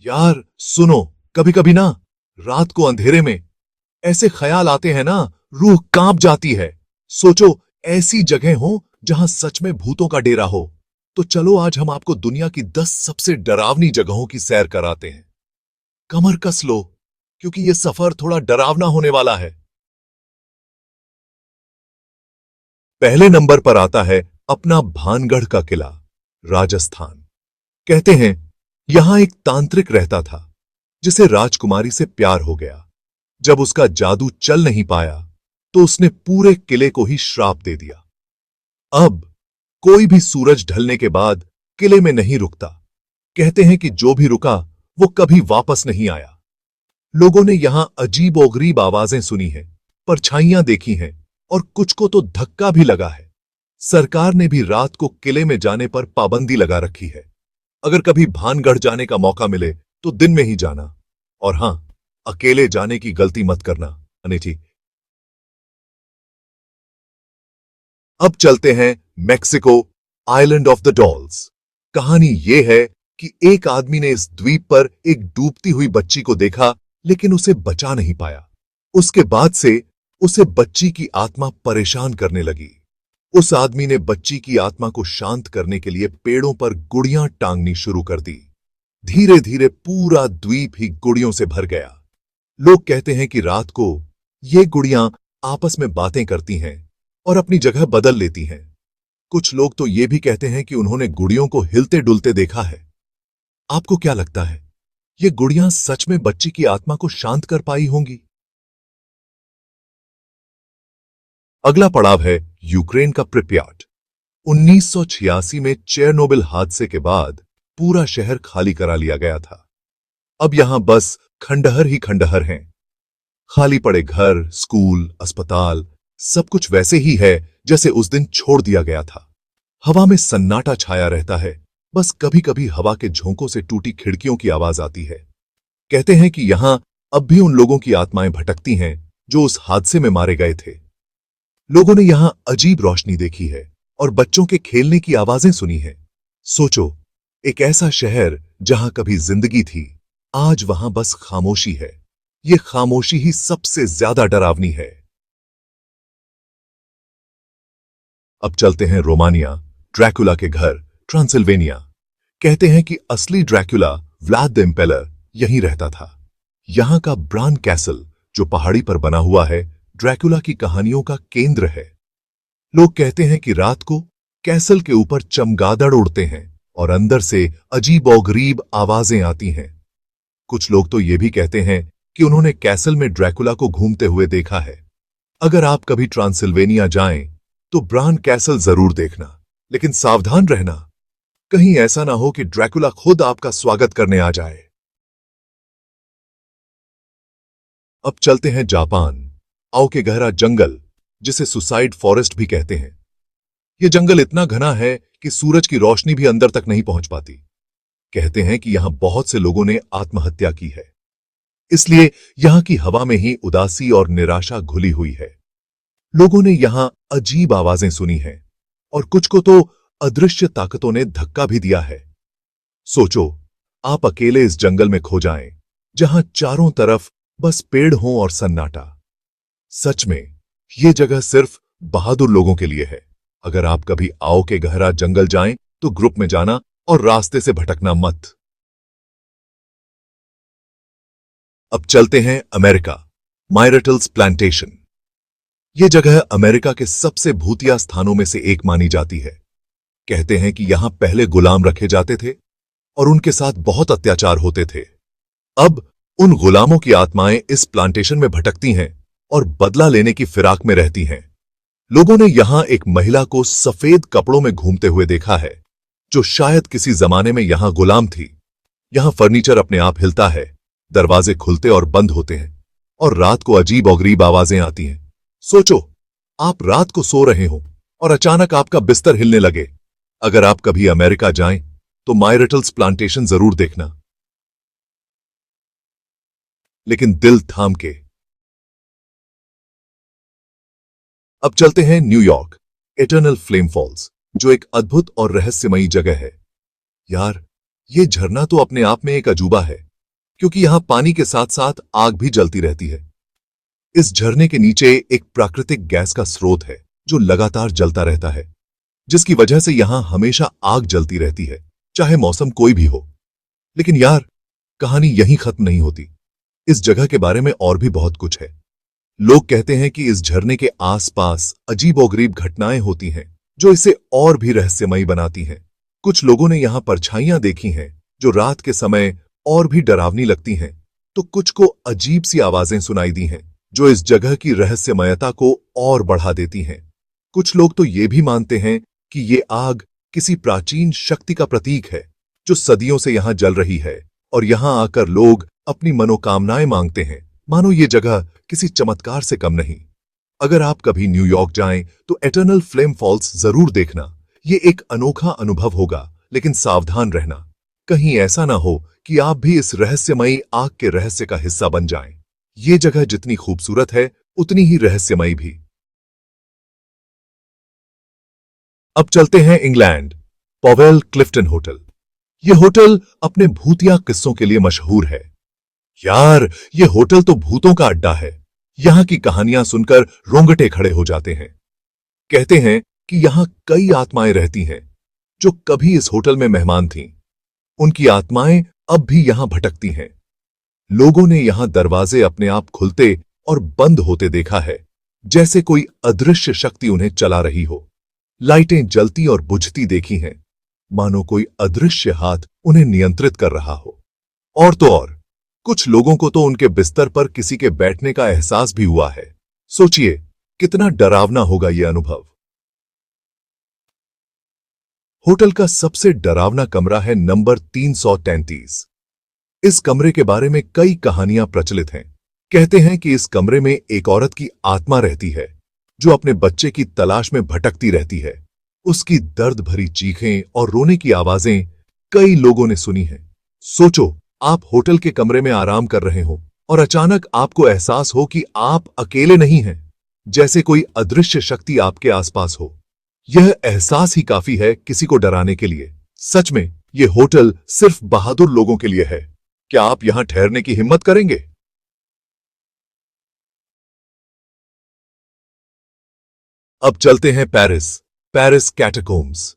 यार सुनो, कभी कभी ना रात को अंधेरे में ऐसे ख्याल आते हैं ना, रूह कांप जाती है। सोचो, ऐसी जगह हो जहां सच में भूतों का डेरा हो। तो चलो आज हम आपको दुनिया की 10 सबसे डरावनी जगहों की सैर कराते हैं। कमर कस लो, क्योंकि यह सफर थोड़ा डरावना होने वाला है। पहले नंबर पर आता है अपना भानगढ़ का किला, राजस्थान। कहते हैं यहां एक तांत्रिक रहता था जिसे राजकुमारी से प्यार हो गया। जब उसका जादू चल नहीं पाया तो उसने पूरे किले को ही श्राप दे दिया। अब कोई भी सूरज ढलने के बाद किले में नहीं रुकता। कहते हैं कि जो भी रुका वो कभी वापस नहीं आया। लोगों ने यहां अजीबोगरीब आवाजें सुनी हैं, परछाइयां देखी हैं और कुछ को तो धक्का भी लगा है। सरकार ने भी रात को किले में जाने पर पाबंदी लगा रखी है। अगर कभी भानगढ़ जाने का मौका मिले तो दिन में ही जाना, और हां, अकेले जाने की गलती मत करना, अनिठी। अब चलते हैं Mexico, island of the dolls. कहानी यह है कि एक आदमी ने इस द्वीप पर एक डूबती हुई बच्ची को देखा, लेकिन उसे बचा नहीं पाया। उसके बाद से उसे बच्ची की आत्मा परेशान करने लगी। उस आदमी ने बच्ची की आत्मा को शांत करने के लिए पेड़ों पर गुड़ियां टांगनी शुरू कर दी। धीरे धीरे पूरा द्वीप ही गुड़ियों से भर गया। लोग कहते हैं कि रात को ये गुड़ियां आपस में बातें करती हैं और अपनी जगह बदल लेती हैं। कुछ लोग तो ये भी कहते हैं कि उन्होंने गुड़ियों को हिलते डुलते देखा है। आपको क्या लगता है, ये गुड़ियां सच में बच्ची की आत्मा को शांत कर पाई होंगी? अगला पड़ाव है यूक्रेन का प्रिप्याट। 1986 में चेरनोबिल हादसे के बाद पूरा शहर खाली करा लिया गया था। अब यहां बस खंडहर ही खंडहर हैं। खाली पड़े घर, स्कूल, अस्पताल, सब कुछ वैसे ही है जैसे उस दिन छोड़ दिया गया था। हवा में सन्नाटा छाया रहता है, बस कभी कभी हवा के झोंकों से टूटी खिड़कियों की आवाज आती है। कहते हैं कि यहां अब भी उन लोगों की आत्माएं भटकती हैं जो उस हादसे में मारे गए थे। लोगों ने यहां अजीब रोशनी देखी है और बच्चों के खेलने की आवाजें सुनी हैं। सोचो, एक ऐसा शहर जहां कभी जिंदगी थी, आज वहां बस खामोशी है। यह खामोशी ही सबसे ज्यादा डरावनी है। अब चलते हैं रोमानिया, ड्रैकुला के घर, ट्रांसिल्वेनिया। कहते हैं कि असली ड्रैकुला व्लाद द इम्पेलर यहीं रहता था। यहां का ब्रान कैसल जो पहाड़ी पर बना हुआ है, ड्रैकुला की कहानियों का केंद्र है। लोग कहते हैं कि रात को कैसल के ऊपर चमगादड़ उड़ते हैं और अंदर से अजीबोगरीब आवाजें आती हैं। कुछ लोग तो ये भी कहते हैं कि उन्होंने कैसल में ड्रैकुला को घूमते हुए देखा है। अगर आप कभी ट्रांसिल्वेनिया जाएं तो ब्रान कैसल जरूर देखना, लेकिन सावधान रहना, कहीं ऐसा ना हो कि ड्रैकुला खुद आपका स्वागत करने आ जाए। अब चलते हैं जापान, आओ के गहरा जंगल, जिसे सुसाइड फॉरेस्ट भी कहते हैं। यह जंगल इतना घना है कि सूरज की रोशनी भी अंदर तक नहीं पहुंच पाती। कहते हैं कि यहां बहुत से लोगों ने आत्महत्या की है, इसलिए यहां की हवा में ही उदासी और निराशा घुली हुई है। लोगों ने यहां अजीब आवाजें सुनी हैं और कुछ को तो अदृश्य ताकतों ने धक्का भी दिया है। सोचो, आप अकेले इस जंगल में खो जाएं, जहां चारों तरफ बस पेड़ हों और सन्नाटा। सच में यह जगह सिर्फ बहादुर लोगों के लिए है। अगर आप कभी आओ के गहरा जंगल जाएं तो ग्रुप में जाना और रास्ते से भटकना मत। अब चलते हैं अमेरिका, मायरटल्स प्लांटेशन। यह जगह अमेरिका के सबसे भूतिया स्थानों में से एक मानी जाती है। कहते हैं कि यहां पहले गुलाम रखे जाते थे और उनके साथ बहुत अत्याचार होते थे। अब उन गुलामों की आत्माएं इस प्लांटेशन में भटकती हैं और बदला लेने की फिराक में रहती हैं। लोगों ने यहां एक महिला को सफेद कपड़ों में घूमते हुए देखा है, जो शायद किसी जमाने में यहां गुलाम थी। यहां फर्नीचर अपने आप हिलता है, दरवाजे खुलते और बंद होते हैं और रात को अजीब और गरीब आवाजें आती हैं। सोचो, आप रात को सो रहे हो और अचानक आपका बिस्तर हिलने लगे। अगर आप कभी अमेरिका जाएं तो मायरटल्स प्लांटेशन जरूर देखना, लेकिन दिल थाम के। अब चलते हैं न्यूयॉर्क, इटर्नल फ्लेम फॉल्स, जो एक अद्भुत और रहस्यमयी जगह है। यार, ये झरना तो अपने आप में एक अजूबा है। क्योंकि यहां पानी के साथ साथ आग भी जलती रहती है। इस झरने के नीचे एक प्राकृतिक गैस का स्रोत है जो लगातार जलता रहता है, जिसकी वजह से यहां हमेशा आग जलती रहती है, चाहे मौसम कोई भी हो। लेकिन यार, कहानी यहीं खत्म नहीं होती। इस जगह के बारे में और भी बहुत कुछ है। लोग कहते हैं कि इस झरने के आसपास अजीबोगरीब घटनाएं होती हैं जो इसे और भी रहस्यमयी बनाती हैं। कुछ लोगों ने यहां परछाइयां देखी हैं जो रात के समय और भी डरावनी लगती हैं, तो कुछ को अजीब सी आवाजें सुनाई दी हैं जो इस जगह की रहस्यमयता को और बढ़ा देती हैं। कुछ लोग तो ये भी मानते हैं कि ये आग किसी प्राचीन शक्ति का प्रतीक है जो सदियों से यहां जल रही है और यहां आकर लोग अपनी मनोकामनाएं मांगते हैं। मानो ये जगह किसी चमत्कार से कम नहीं। अगर आप कभी न्यूयॉर्क जाएं तो एटर्नल फ्लेम फॉल्स जरूर देखना। ये एक अनोखा अनुभव होगा, लेकिन सावधान रहना, कहीं ऐसा ना हो कि आप भी इस रहस्यमयी आग के रहस्य का हिस्सा बन जाएं। ये जगह जितनी खूबसूरत है उतनी ही रहस्यमयी भी। अब चलते हैं इंग्लैंड, पॉवेल क्लिफ्टन होटल। यह होटल अपने भूतिया किस्सों के लिए मशहूर है। यार, ये होटल तो भूतों का अड्डा है। यहां की कहानियां सुनकर रोंगटे खड़े हो जाते हैं। कहते हैं कि यहां कई आत्माएं रहती हैं जो कभी इस होटल में मेहमान थीं। उनकी आत्माएं अब भी यहां भटकती हैं। लोगों ने यहां दरवाजे अपने आप खुलते और बंद होते देखा है, जैसे कोई अदृश्य शक्ति उन्हें चला रही हो। लाइटें जलती और बुझती देखी हैं, मानो कोई अदृश्य हाथ उन्हें नियंत्रित कर रहा हो। और तो और, कुछ लोगों को तो उनके बिस्तर पर किसी के बैठने का एहसास भी हुआ है। सोचिए कितना डरावना होगा यह अनुभव। होटल का सबसे डरावना कमरा है नंबर 333। इस कमरे के बारे में कई कहानियां प्रचलित हैं। कहते हैं कि इस कमरे में एक औरत की आत्मा रहती है जो अपने बच्चे की तलाश में भटकती रहती है। उसकी दर्द भरी चीखें और रोने की आवाजें कई लोगों ने सुनी हैं। सोचो, आप होटल के कमरे में आराम कर रहे हो और अचानक आपको एहसास हो कि आप अकेले नहीं हैं, जैसे कोई अदृश्य शक्ति आपके आसपास हो। यह एहसास ही काफी है किसी को डराने के लिए। सच में यह होटल सिर्फ बहादुर लोगों के लिए है। क्या आप यहां ठहरने की हिम्मत करेंगे? अब चलते हैं पेरिस, पेरिस कैटाकोम्स।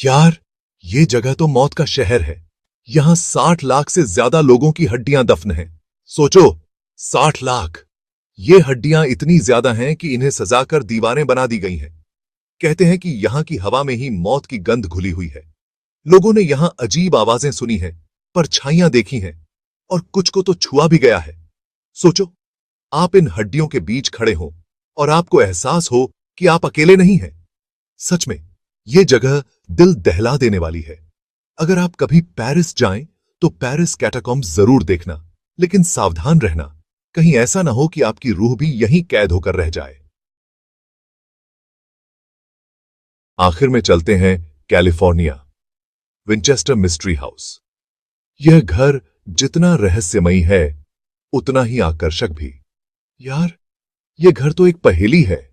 यार, ये जगह तो मौत का शहर है। यहां 60 लाख से ज्यादा लोगों की हड्डियां दफन हैं। सोचो, 60 लाख! ये हड्डियां इतनी ज्यादा हैं कि इन्हें सजाकर दीवारें बना दी गई हैं। कहते हैं कि यहां की हवा में ही मौत की गंध घुली हुई है। लोगों ने यहां अजीब आवाजें सुनी हैं, परछाइयां देखी हैं और कुछ को तो छुआ भी गया है। सोचो, आप इन हड्डियों के बीच खड़े हो और आपको एहसास हो कि आप अकेले नहीं हैं। सच में यह जगह दिल दहला देने वाली है। अगर आप कभी पेरिस जाएं तो पेरिस कैटाकॉम्ब्स जरूर देखना, लेकिन सावधान रहना, कहीं ऐसा ना हो कि आपकी रूह भी यहीं कैद होकर रह जाए। आखिर में चलते हैं कैलिफोर्निया, विंचेस्टर मिस्ट्री हाउस। यह घर जितना रहस्यमयी है उतना ही आकर्षक भी। यार, यह घर तो एक पहेली है।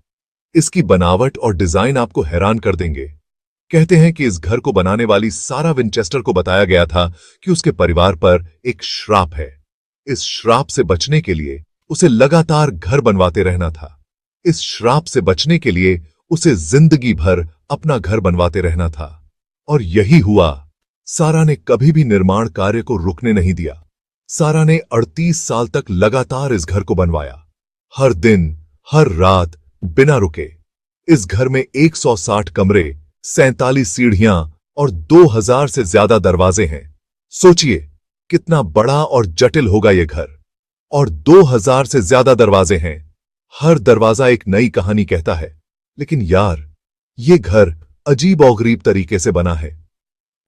इसकी बनावट और डिजाइन आपको हैरान कर देंगे। कहते हैं कि इस घर को बनाने वाली सारा विंचेस्टर को बताया गया था कि उसके परिवार पर एक श्राप है। इस श्राप से बचने के लिए उसे लगातार घर बनवाते रहना था। इस श्राप से बचने के लिए उसे जिंदगी भर अपना घर बनवाते रहना था। और यही हुआ। सारा ने कभी भी निर्माण कार्य को रुकने नहीं दिया। सारा ने 38 साल तक लगातार इस घर को बनवाया, हर दिन, हर रात, बिना रुके। इस घर में 160 कमरे, 47 सीढ़ियां और 2000 से ज्यादा दरवाजे हैं। सोचिए कितना बड़ा और जटिल होगा यह घर। और 2000 से ज्यादा दरवाजे हैं। हर दरवाजा एक नई कहानी कहता है। लेकिन यार, यह घर अजीब और गरीब तरीके से बना है।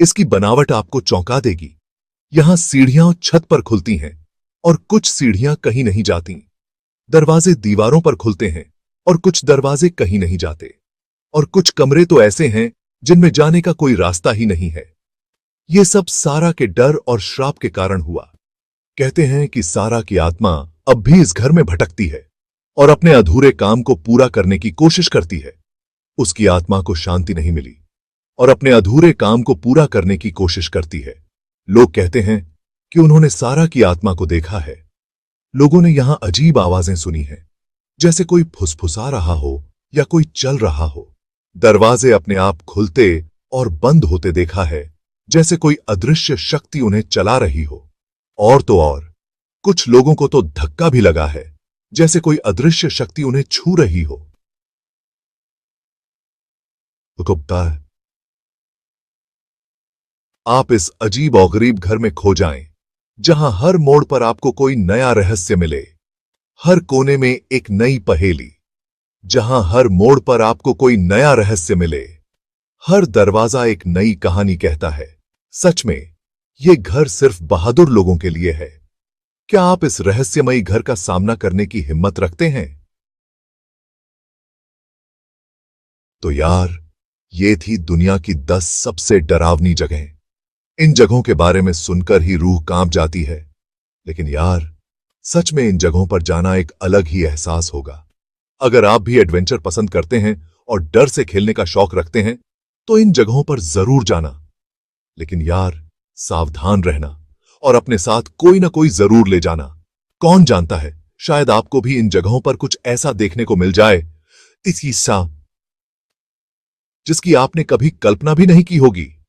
इसकी बनावट आपको चौंका देगी। यहां सीढ़ियां छत पर खुलती हैं और कुछ सीढ़ियां कहीं नहीं जाती। दरवाजे दीवारों पर खुलते हैं और कुछ दरवाजे कहीं नहीं जाते। और कुछ कमरे तो ऐसे हैं जिनमें जाने का कोई रास्ता ही नहीं है। यह सब सारा के डर और श्राप के कारण हुआ। कहते हैं कि सारा की आत्मा अब भी इस घर में भटकती है और अपने अधूरे काम को पूरा करने की कोशिश करती है। उसकी आत्मा को शांति नहीं मिली और अपने अधूरे काम को पूरा करने की कोशिश करती है। लोग कहते हैं कि उन्होंने सारा की आत्मा को देखा है। लोगों ने यहां अजीब आवाजें सुनी हैं, जैसे कोई फुसफुसा रहा हो या कोई चल रहा हो। दरवाजे अपने आप खुलते और बंद होते देखा है, जैसे कोई अदृश्य शक्ति उन्हें चला रही हो। और तो और कुछ लोगों को तो धक्का भी लगा है, जैसे कोई अदृश्य शक्ति उन्हें छू रही हो। कुत्ता है। आप इस अजीब और गरीब घर में खो जाएं, जहां हर मोड़ पर आपको कोई नया रहस्य मिले, हर कोने में एक नई पहेली, जहां हर मोड़ पर आपको कोई नया रहस्य मिले, हर दरवाजा एक नई कहानी कहता है। सच में यह घर सिर्फ बहादुर लोगों के लिए है। क्या आप इस रहस्यमयी घर का सामना करने की हिम्मत रखते हैं? तो यार, ये थी दुनिया की 10 सबसे डरावनी जगहें। इन जगहों के बारे में सुनकर ही रूह कांप जाती है। लेकिन यार, सच में इन जगहों पर जाना एक अलग ही एहसास होगा। अगर आप भी एडवेंचर पसंद करते हैं और डर से खेलने का शौक रखते हैं, तो इन जगहों पर जरूर जाना। लेकिन यार, सावधान रहना और अपने साथ कोई ना कोई जरूर ले जाना। कौन जानता है, शायद आपको भी इन जगहों पर कुछ ऐसा देखने को मिल जाए, इसकी सा जिसकी आपने कभी कल्पना भी नहीं की होगी।